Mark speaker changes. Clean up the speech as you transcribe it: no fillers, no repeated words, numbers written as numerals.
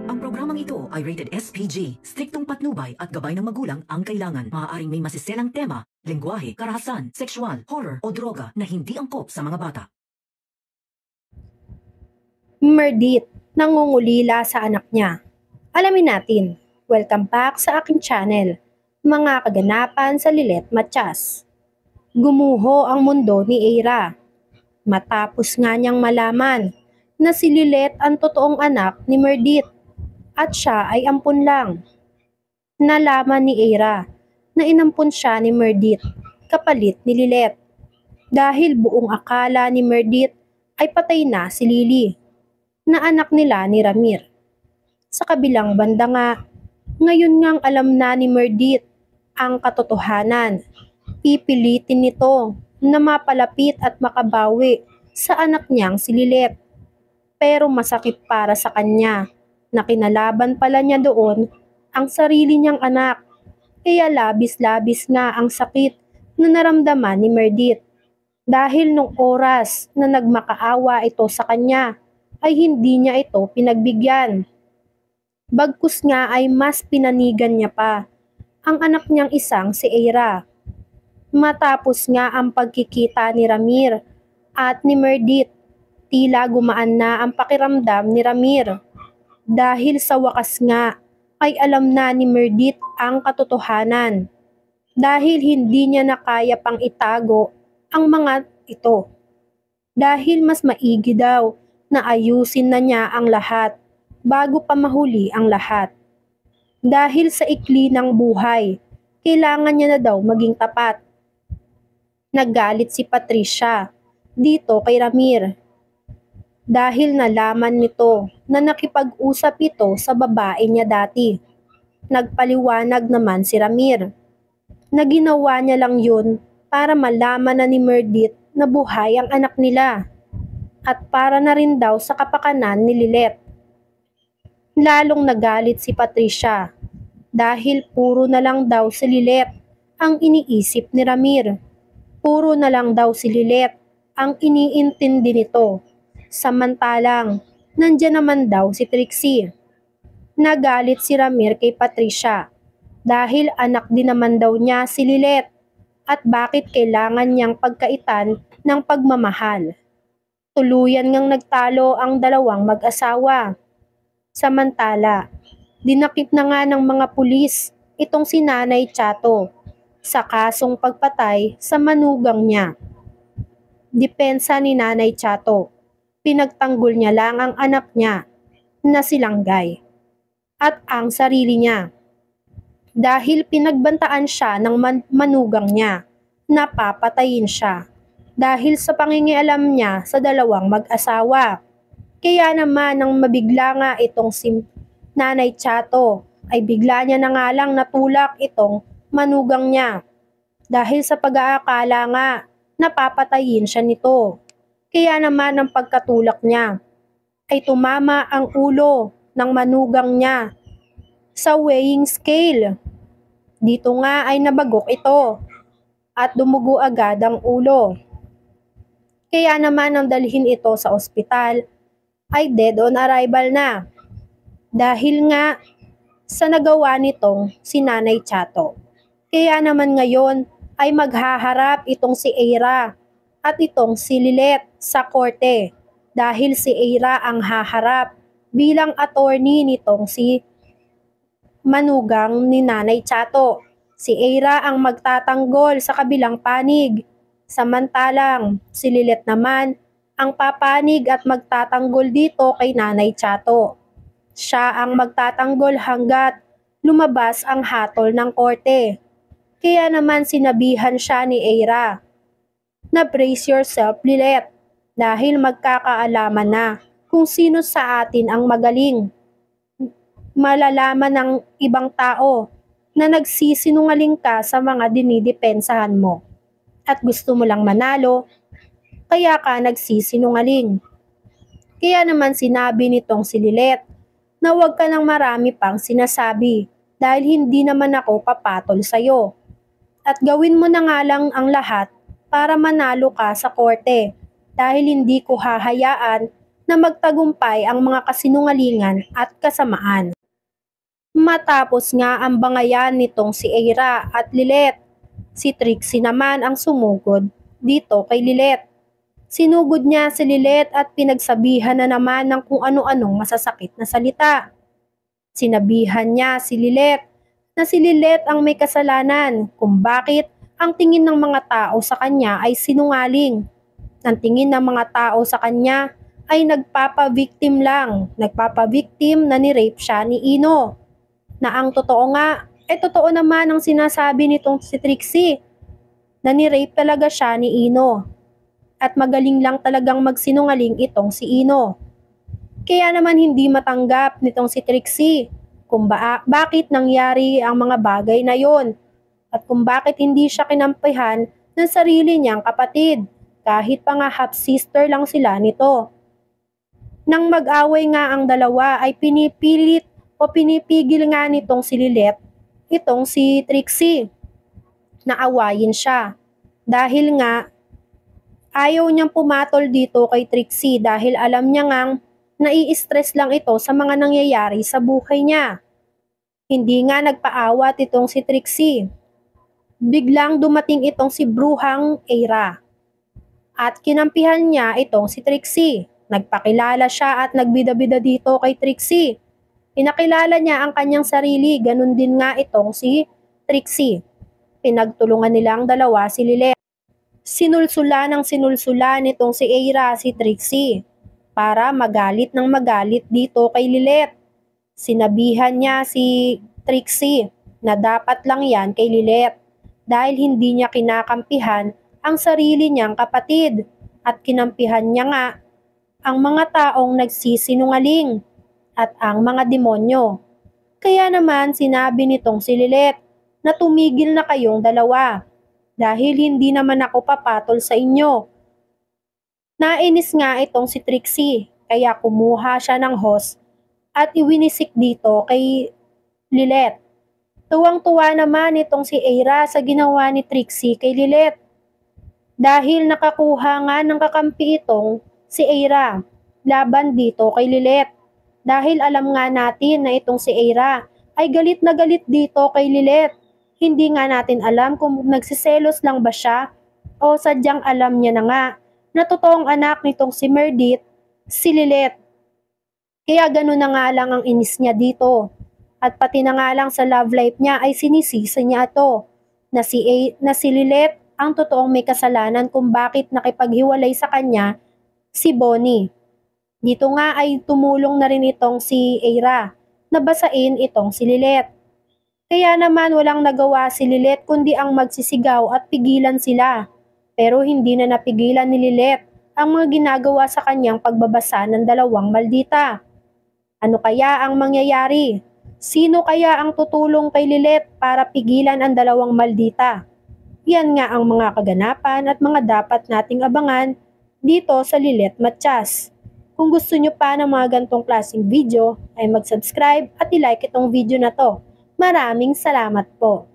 Speaker 1: Ang programang ito ay rated SPG. Striktong patnubay at gabay ng magulang ang kailangan. Maaaring may masiselang tema, lengguwahe, karahasan, sexual, horror o droga na hindi angkop sa mga bata.
Speaker 2: Merdit, nangungulila sa anak niya. Alamin natin. Welcome back sa aking channel, mga kaganapan sa Lilet Matias. Gumuho ang mundo ni Eira. Matapos nga niyang malaman na si Lilet ang totoong anak ni Merdit at siya ay ampun lang. Nalaman ni Eira na inampun siya ni Merdit kapalit ni Lilet dahil buong akala ni Merdit ay patay na si Lily na anak nila ni Ramir. Sa kabilang banda nga, ngayon ngang alam na ni Merdit ang katotohanan. Pipilitin nito na mapalapit at makabawi sa anak niyang si Lilet. Pero masakit para sa kanya na kinalaban pala niya doon ang sarili niyang anak. Kaya labis-labis nga ang sakit na naramdaman ni Merdit. Dahil nung oras na nagmakaawa ito sa kanya, ay hindi niya ito pinagbigyan. Bagkus nga ay mas pinanigan niya pa ang anak niyang isang si Eira. Matapos nga ang pagkikita ni Ramir at ni Merdit, tila gumaan na ang pakiramdam ni Ramir. Dahil sa wakas nga ay alam na ni Merdit ang katotohanan. Dahil hindi niya na kaya pang itago ang mga ito. Dahil mas maigi daw na ayusin na niya ang lahat bago pa mahuli ang lahat. Dahil sa ikli ng buhay, kailangan niya na daw maging tapat. Naggalit si Patricia dito kay Ramir dahil nalaman nito na nakipag-usap ito sa babae niya dati. Nagpaliwanag naman si Ramir na ginawa niya lang yun para malaman na ni Merdit na buhay ang anak nila at para na rin daw sa kapakanan ni Lilet. Lalong nagalit si Patricia dahil puro na lang daw si Lilet ang iniisip ni Ramir. Puro na lang daw si Lilet ang iniintindi nito. Samantalang, nandyan naman daw si Trixie. Nagalit si Ramir kay Patricia dahil anak din naman daw niya si Lilet at bakit kailangan niyang pagkaitan ng pagmamahal. Tuluyan ngang nagtalo ang dalawang mag-asawa. Samantala, dinakip na nga ng mga pulis itong si Nanay Chato sa kasong pagpatay sa manugang niya. Depensa ni Nanay Chato, pinagtanggol niya lang ang anak niya na si Langgay at ang sarili niya. Dahil pinagbantaan siya ng manugang niya na papatayin siya dahil sa pangingialam niya sa dalawang mag-asawa. Kaya naman nang mabigla nga itong si Nanay Chato ay bigla niya na nga lang natulak itong manugang niya dahil sa pag-aakala nga napapatayin siya nito. Kaya naman ang pagkatulak niya ay tumama ang ulo ng manugang niya sa weighing scale. Dito nga ay nabagok ito at dumugo agad ang ulo. Kaya naman ang dalhin ito sa ospital ay dead on arrival na dahil nga sa nagawa nitong si Nanay Chato. Kaya naman ngayon ay maghaharap itong si Eira at itong si Lilet sa korte dahil si Eira ang haharap bilang attorney nitong si manugang ni Nanay Chato. Si Eira ang magtatanggol sa kabilang panig. Samantalang si Lilet naman ang papanig at magtatanggol dito kay Nanay Chato. Siya ang magtatanggol hanggat lumabas ang hatol ng korte. Kaya naman sinabihan siya ni Eira na brace yourself, Lilet, dahil magkakaalaman na kung sino sa atin ang magaling. Malalaman ng ibang tao na nagsisinungaling ka sa mga dinidepensahan mo at gusto mo lang manalo, kaya ka nagsisinungaling. Kaya naman sinabi nitong si Lilet na huwag ka ng marami pang sinasabi dahil hindi naman ako papatol sa'yo. At gawin mo na nga lang ang lahat para manalo ka sa korte dahil hindi ko hahayaan na na magtagumpay ang mga kasinungalingan at kasamaan. Matapos nga ang bangayan nitong si Eira at Lilet, si Trixie naman ang sumugod dito kay Lilet. Sinugod niya si Lilet at pinagsabihan na naman ng kung ano-anong masasakit na salita. Sinabihan niya si Lilet na si Lilet ang may kasalanan kung bakit ang tingin ng mga tao sa kanya ay sinungaling. Ang tingin ng mga tao sa kanya ay nagpapa-victim lang, nagpapa-victim na ni-rape siya ni Ino. Na ang totoo nga, totoo naman ang sinasabi nitong si Trixie, na ni-rape talaga siya ni Ino. At magaling lang talagang magsinungaling itong si Ino. Kaya naman hindi matanggap nitong si Trixie kung bakit nangyari ang mga bagay na yon at kung bakit hindi siya kinampihan ng sarili niyang kapatid kahit pa nga half-sister lang sila nito. Nang mag-away nga ang dalawa ay pinipilit o pinipigil nga nitong si Lilet, itong si Trixie, na awayin siya. Dahil nga, ayaw niyang pumatol dito kay Trixie dahil alam niya ngang nai-stress lang ito sa mga nangyayari sa buhay niya. Hindi nga nagpaawat itong si Trixie. Biglang dumating itong si Bruhang Eira. At kinampihan niya itong si Trixie. Nagpakilala siya at nagbida-bida dito kay Trixie. Pinakilala niya ang kanyang sarili, ganun din nga itong si Trixie. Pinagtulungan nilang dalawa si Lilet. Sinulsula ng sinulsula nitong si Eira si Trixie para magalit ng magalit dito kay Lilet. Sinabihan niya si Trixie na dapat lang yan kay Lilet dahil hindi niya kinakampihan ang sarili niyang kapatid at kinampihan niya nga ang mga taong nagsisinungaling at ang mga demonyo. Kaya naman sinabi nitong si Lilet na tumigil na kayong dalawa dahil hindi naman ako papatol sa inyo. Nainis nga itong si Trixie kaya kumuha siya ng hose at iwinisik dito kay Lilet. Tuwang-tuwa naman itong si Eira sa ginawa ni Trixie kay Lilet dahil nakakuha nga ng kakampi itong si Eira laban dito kay Lilet. Dahil alam nga natin na itong si Eira ay galit na galit dito kay Lilet. Hindi nga natin alam kung nagsiselos lang ba siya o sadyang alam niya na nga na totoong anak nitong si Meredith, si Lilet. Kaya gano'n na nga lang ang inis niya dito. At pati na nga lang sa love life niya ay sinisisi niya ito na si Lilet ang totoong may kasalanan kung bakit nakipaghiwalay sa kanya si Bonnie. Dito nga ay tumulong na rin itong si Eira na basain itong si Lilet. Kaya naman walang nagawa si Lilet kundi ang magsisigaw at pigilan sila. Pero hindi na napigilan ni Lilet ang mga ginagawa sa kanyang pagbabasa ng dalawang maldita. Ano kaya ang mangyayari? Sino kaya ang tutulong kay Lilet para pigilan ang dalawang maldita? Yan nga ang mga kaganapan at mga dapat nating abangan dito sa Lilet Matchas. Kung gusto nyo pa ng mga gantong klaseng video, ay mag-subscribe at i-like itong video na to. Maraming salamat po.